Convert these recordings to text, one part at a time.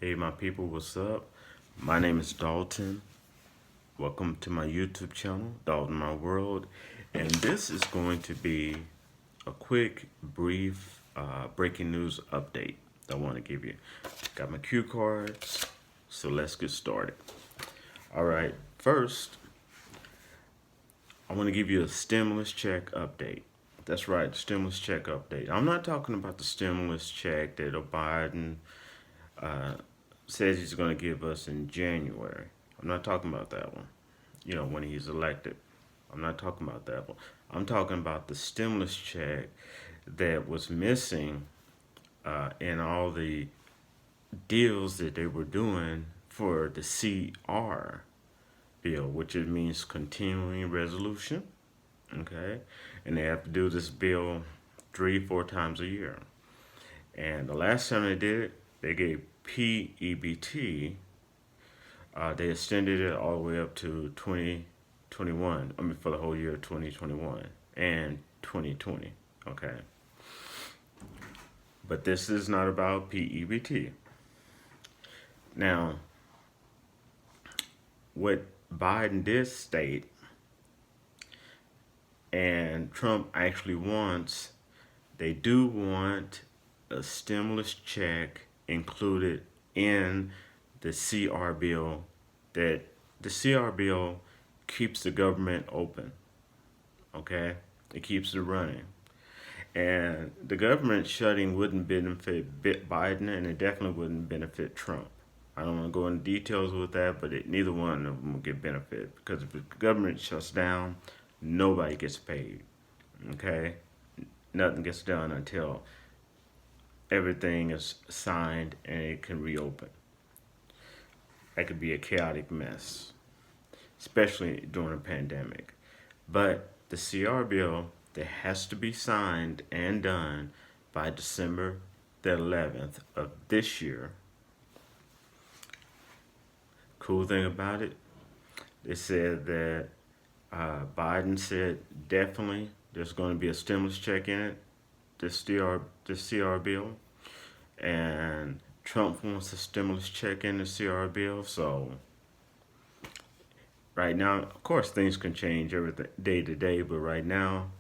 Hey, my people, what's up? My name is Dalton. Welcome to my YouTube channel, Dalton My World. And this is going to be a quick, brief breaking news update that I want to give you. Got my cue cards, so let's get started. All right, first, I want to give you a stimulus check update. That's right, stimulus check update. I'm not talking about the stimulus check that Biden says he's going to give us in January. I'm not talking about that one, when he's elected. I'm not talking about that one. I'm talking about the stimulus check that was missing in all the deals that they were doing for the CR bill, which it means continuing resolution. Okay. And they have to do this bill 3, 4 times a year. And the last time they did it, they gave PEBT. They extended it all the way up to 2021. I mean, for the whole year of 2021 and 2020. Okay. But this is not about PEBT. Now, what Biden did state, and Trump actually wants, they do want a stimulus check included in the CR bill, that the CR bill keeps the government open. Okay? It keeps it running. And the government shutting wouldn't benefit Biden, and it definitely wouldn't benefit Trump. I don't want to go into details with that, but neither one of them will get benefit, because if the government shuts down, nobody gets paid. Okay? Nothing gets done until everything is signed and it can reopen. That could be a chaotic mess, especially during a pandemic. But the CR bill, that has to be signed and done by December the 11th of this year. Cool thing about it, they said that Biden said definitely there's going to be a stimulus check in it, this CR bill, and Trump wants a stimulus check in the CR bill. So right now, of course, things can change every day to day, but right now,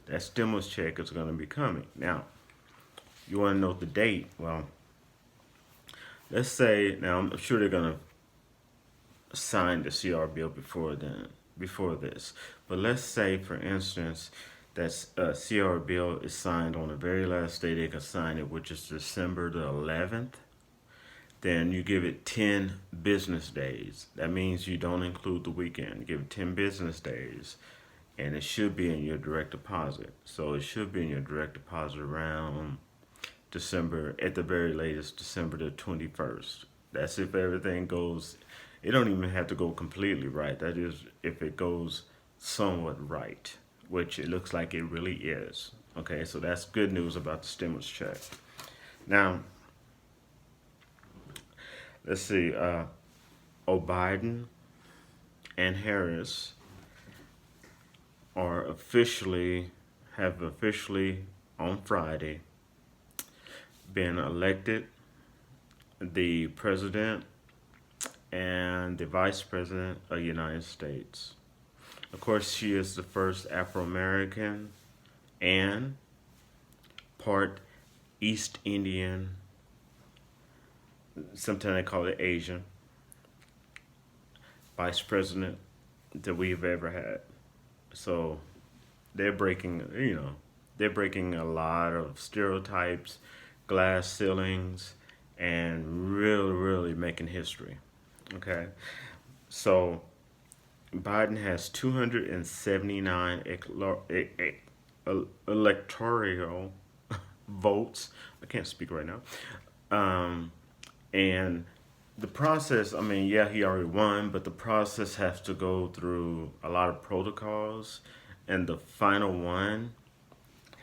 that stimulus check is going to be coming. Now, you want to know the date? Well, let's say, now I'm sure they're going to sign the CR bill before this. But let's say, for instance, that CR bill is signed on the very last day they can sign it, which is December the 11th. Then you give it 10 business days. That means you don't include the weekend. You give it 10 business days, and it should be in your direct deposit. So it should be in your direct deposit around December, at the very latest, December the 21st. That's if everything goes, it don't even have to go completely right. That is if it goes somewhat right, which it looks like it really is. Okay, so that's good news about the stimulus check. Now, let's see, Biden and Harris have officially on Friday been elected the president and the vice president of the United States. Of course, she is the first Afro-American and part East Indian, sometimes they call it Asian, vice president that we've ever had. So they're they're breaking a lot of stereotypes, glass ceilings, and really making history. Okay, so Biden has 279 electoral votes. I can't speak right now. And the process, I mean, yeah, he already won, but the process has to go through a lot of protocols, and the final one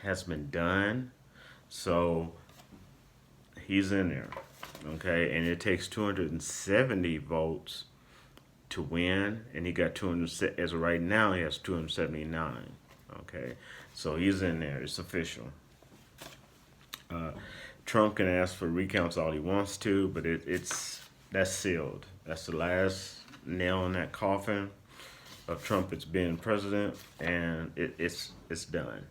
has been done. So he's in there, okay? And it takes 270 votes to win, and he got 200, as of right now, he has 279, okay? So he's in there, it's official. Trump can ask for recounts all he wants to, but that's sealed. That's the last nail in that coffin of Trump as being president, and it's done.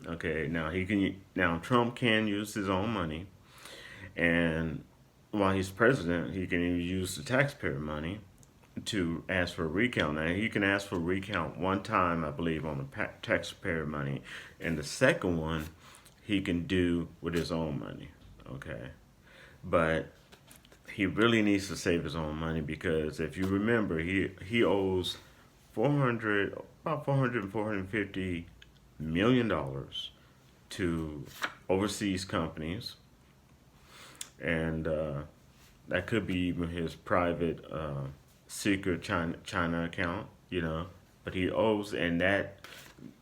Okay, now Trump can use his own money, and while he's president, he can even use the taxpayer money to ask for a recount. Now he can ask for a recount one time, I believe, on the taxpayer money, and the second one he can do with his own money. Okay, but he really needs to save his own money because if you remember, he owes 400 about 400 $450 million to overseas companies, and that could be even his private secret China account, But he owes, and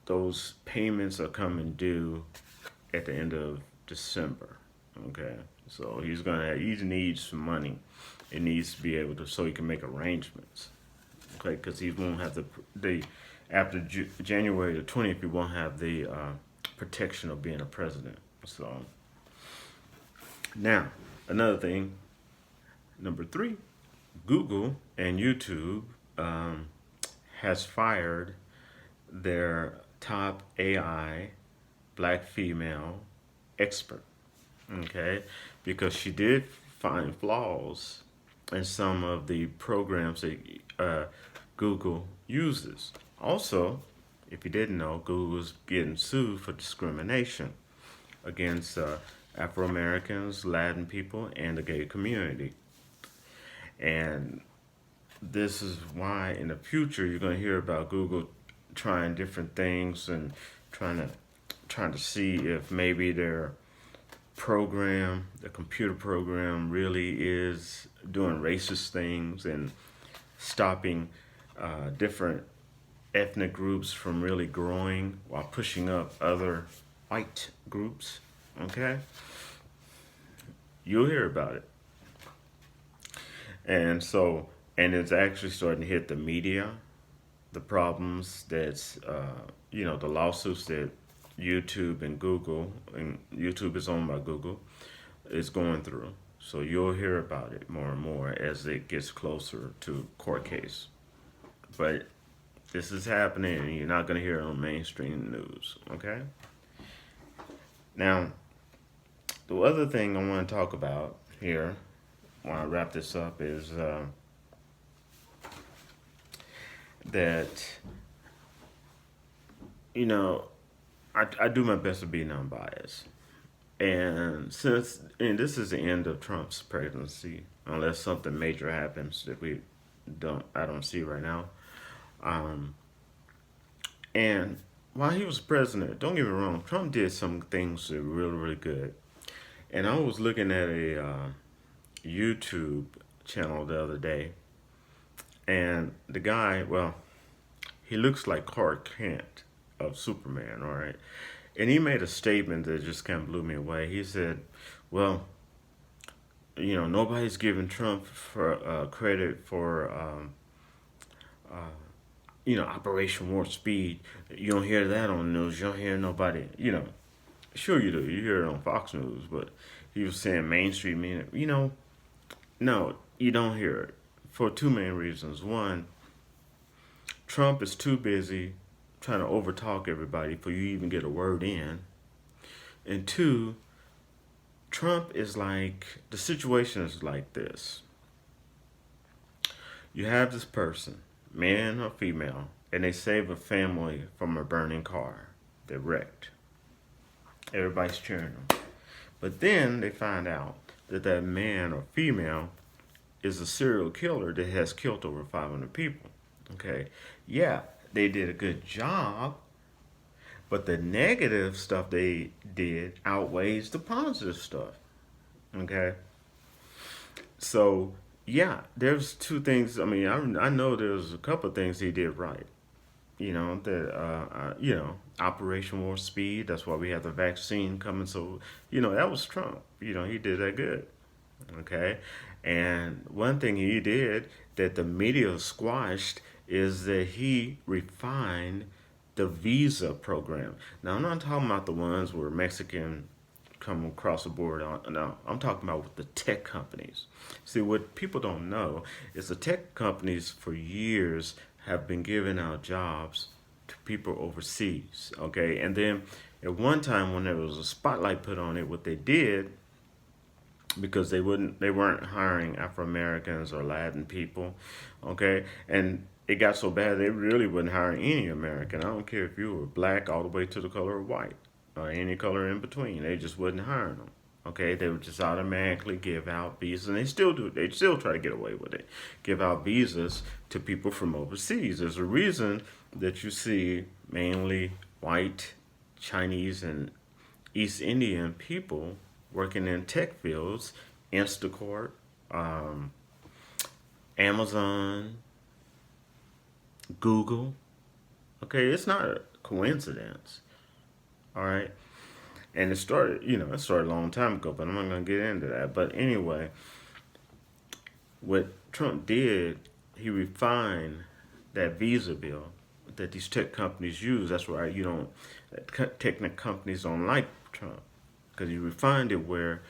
those payments are coming due at the end of December. Okay, so he needs some money. It needs to be able to so he can make arrangements. Okay, because he won't have the after January the 20th, he won't have the protection of being a president. So now another thing, number 3, Google and YouTube has fired their top AI black female expert. Okay, because she did find flaws in some of the programs that Google uses. Also, if you didn't know, Google is getting sued for discrimination against Afro Americans, Latin people, and the gay community. And this is why in the future you're going to hear about Google trying different things and trying to see if maybe their program, the computer program, really is doing racist things and stopping different ethnic groups from really growing while pushing up other white groups. Okay? You'll hear about it. And it's actually starting to hit the media, the problems that's, the lawsuits that YouTube and YouTube is owned by Google, is going through. So you'll hear about it more and more as it gets closer to court case. But this is happening and you're not going to hear it on mainstream news, okay? Now, the other thing I want to talk about here, when I wrap this up, is that, I do my best to be non-biased. And this is the end of Trump's presidency, unless something major happens that I don't see right now. And while he was president, don't get me wrong, Trump did some things that were really, really good. And I was looking at a YouTube channel the other day, and the guy, well, he looks like Clark Kent of Superman, all right? And he made a statement that just kind of blew me away. He said, well, nobody's giving Trump for credit for, Operation Warp Speed. You don't hear that on the news. You don't hear nobody, Sure you do. You hear it on Fox News, but he was saying mainstream media. No, you don't hear it for two main reasons. One, Trump is too busy trying to overtalk everybody for you even get a word in. And two, the situation is like this. You have this person, man or female, and they save a family from a burning car. They're wrecked. Everybody's cheering them. But then they find out that man or female is a serial killer that has killed over 500 people. Okay, yeah, they did a good job, but the negative stuff they did outweighs the positive stuff. Okay, so yeah, there's two things. I mean, I know there's a couple of things he did right. Operation Warp Speed. That's why we have the vaccine coming. So that was Trump. He did that good. Okay, and one thing he did that the media squashed is that he refined the visa program. Now, I'm not talking about the ones where Mexican come across the board on. Now, I'm talking about with the tech companies. See, what people don't know is the tech companies for years have been giving out jobs to people overseas. Okay, and then at one time when there was a spotlight put on it, what they did, because they weren't hiring Afro Americans or Latin people, okay, and it got so bad they really wouldn't hire any American. I don't care if you were black all the way to the color of white or any color in between. They just wouldn't hire them. Okay, they would just automatically give out visas, and they still do. They still try to get away with it. Give out visas to people from overseas. There's a reason that you see mainly white, Chinese, and East Indian people working in tech fields, Instacart, um, Amazon, Google. Okay, it's not a coincidence. All right, and it started a long time ago, but I'm not gonna get into that. But anyway, what Trump did, he refined that visa bill that these tech companies use. That's why tech companies don't like Trump, because he refined it where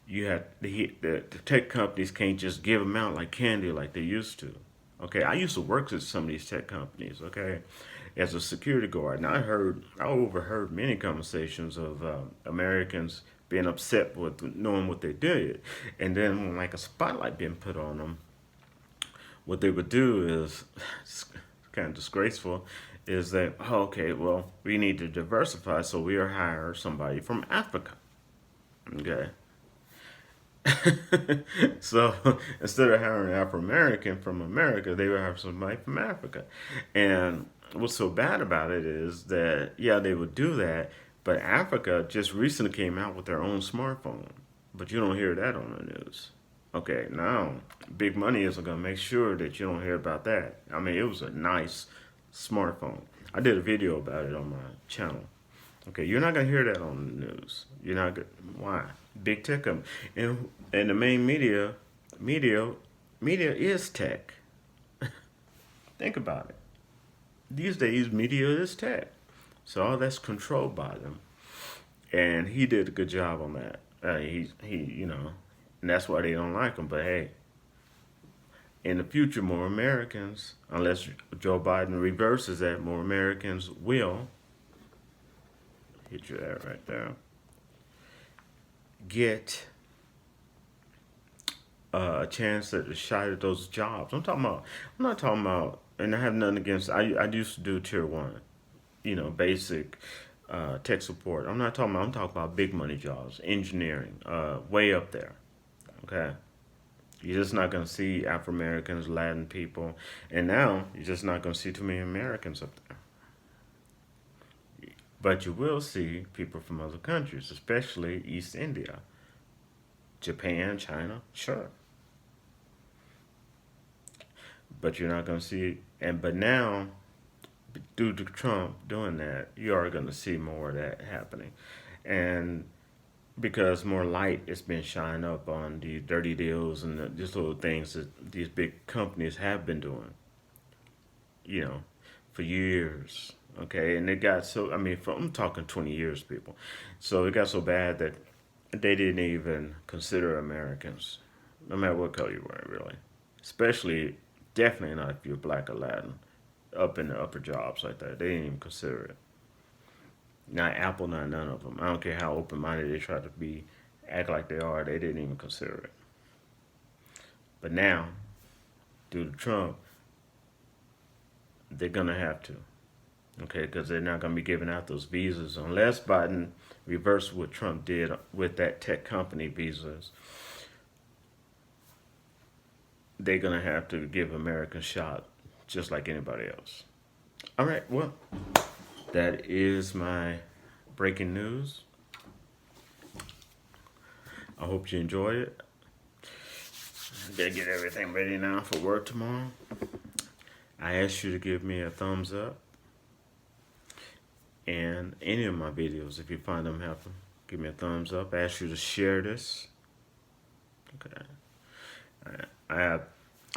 you have the tech companies can't just give them out like candy like they used to. Okay, I used to work at some of these tech companies. Okay, as a security guard, and I overheard many conversations of Americans being upset with knowing what they did, and then when like a spotlight being put on them, what they would do is it's kind of disgraceful. Is that, oh, okay? Well, we need to diversify, so we are hire somebody from Africa. Okay, so instead of hiring an Afro American from America, they would have somebody from Africa. And what's so bad about it is that, yeah, they would do that, but Africa just recently came out with their own smartphone. But you don't hear that on the news. Okay, now big money isn't going to make sure that you don't hear about that. I mean, it was a nice smartphone. I did a video about it on my channel. Okay, you're not gonna hear that on the news. You're not gonna. Why? Big tech and the main media, media is tech. Think about it. These days, media is tech. So all that's controlled by them, and he did a good job on that. And that's why they don't like him. But hey, in the future, more Americans, unless Joe Biden reverses that, more Americans will hit you that right there. Get a chance at a shot at those jobs. I'm not talking about, and I have nothing against. I used to do tier one, basic tech support. I'm talking about big money jobs, engineering, way up there. Okay. You're just not going to see Afro Americans, Latin people, and now you're just not going to see too many Americans up there. But you will see people from other countries, especially East India, Japan, China, sure. But you're not going to see, but now, due to Trump doing that, you are going to see more of that happening. And because more light has been shined up on the dirty deals and these little things that these big companies have been doing, you know, for years. Okay, and it got so, I'm talking 20 years, people. So it got so bad that they didn't even consider Americans, no matter what color you were, really. Especially, definitely not if you're black or Latin, up in the upper jobs like that. They didn't even consider it. Not Apple, not none of them. I don't care how open-minded they try to be, act like they are. They didn't even consider it. But now, due to Trump, they're gonna have to. Okay, because they're not gonna be giving out those visas unless Biden reversed what Trump did with that tech company visas. They're gonna have to give Americans a shot, just like anybody else. All right, well, that is my breaking news. I hope you enjoyed it. I gotta get everything ready now for work tomorrow. I ask you to give me a thumbs up. And any of my videos, if you find them helpful, give me a thumbs up. I ask you to share this. Okay. I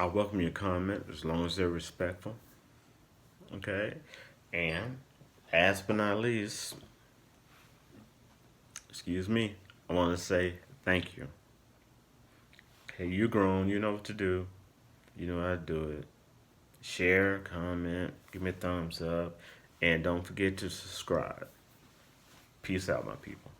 welcome your comment as long as they're respectful. Okay. And last but not least, excuse me, I want to say thank you. Okay, you grown, you know what to do, you know how to do it. Share, comment, give me a thumbs up, and don't forget to subscribe. Peace out, my people.